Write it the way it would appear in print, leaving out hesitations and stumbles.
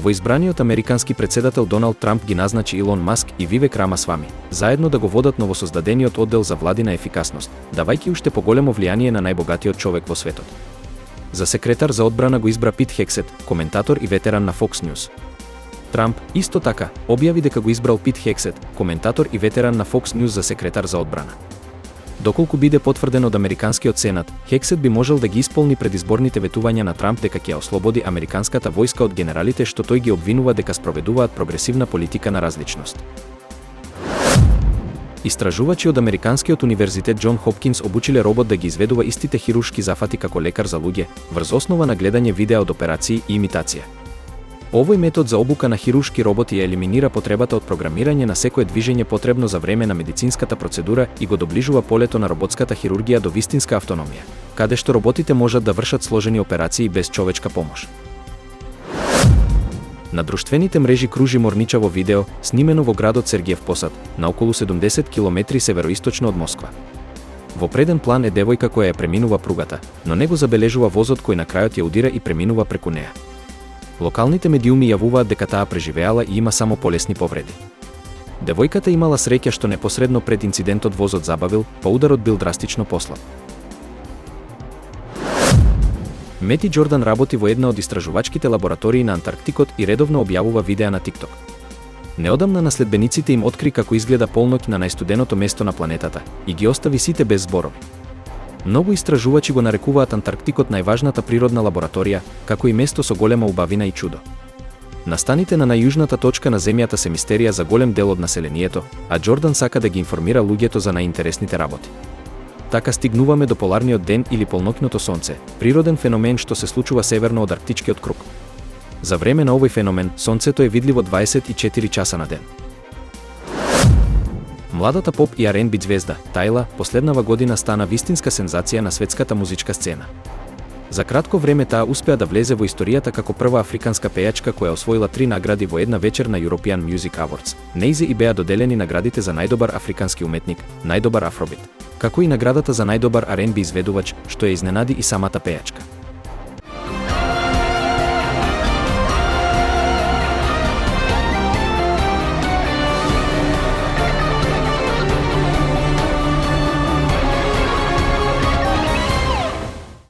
Новоизбраниот американски председател Доналд Трамп ги назначи Илон Маск и Вивек Рамасвами, заедно да го водат новосоздадениот оддел за владина ефикасност, давајќи уште поголемо влијание на најбогатиот човек во светот. За секретар за одбрана го избра Пит Хексет, коментатор и ветеран на Fox News. Трамп, исто така, објави дека го избрал Пит Хексет, коментатор и ветеран на Fox News за секретар за одбрана. Доколку биде потврден од Американскиот сенат, Хексет би можел да ги исполни предизборните ветувања на Трамп дека ќе ослободи американската војска од генералите што тој ги обвинува дека спроведуваат прогресивна политика на различност. Истражувачи од Американскиот универзитет Џон Хопкинс обучиле робот да ги изведува истите хируршки зафати како лекар за луѓе, врз основа на гледање видеа од операции и имитација. Овој метод за обука на хируршки роботи ја елиминира потребата од програмирање на секое движење потребно за време на медицинската процедура и го доближува полето на роботската хирургија до вистинска автономија, каде што роботите можат да вршат сложени операции без човечка помош. На друштвените мрежи кружи морничаво видео, снимено во градот Сергиев Посад, на околу 70 км североисточно од Москва. Во преден план е девојка која ја преминува пругата, но не го забележува возот кој на крајот ја удира и преминува преку неа. Локалните медиуми јавуваат дека таа преживеала и има само полесни повреди. Девојката имала среќа што непосредно пред инцидентот возот забавил, па ударот бил драстично послаб. Мети Џордан работи во една од истражувачките лаборатории на Антарктикот и редовно објавува видеа на TikTok. Неодамна наследбениците им откри како изгледа полноќ на најстуденото место на планетата и ги остави сите без зборови. Многу истражувачи го нарекуваат Антарктикот најважната природна лабораторија, како и место со голема убавина и чудо. Настаните на најјужната точка на Земјата се мистерија за голем дел од населението, а Џордан сака да ги информира луѓето за најинтересните работи. Така стигнуваме до поларниот ден или полноќното сонце, природен феномен што се случува северно од Арктичкиот круг. За време на овој феномен, сонцето е видливо 24 часа на ден. Младата поп и R&B звезда, Тајла, последнава година стана вистинска сензација на светската музичка сцена. За кратко време таа успеа да влезе во историјата како прва африканска пејачка која освоила 3 награди во една вечер на European Music Awards. Нејзе и беа доделени наградите за најдобар африкански уметник, најдобар афробит, како и наградата за најдобар R&B изведувач, што ја изненади и самата пејачка.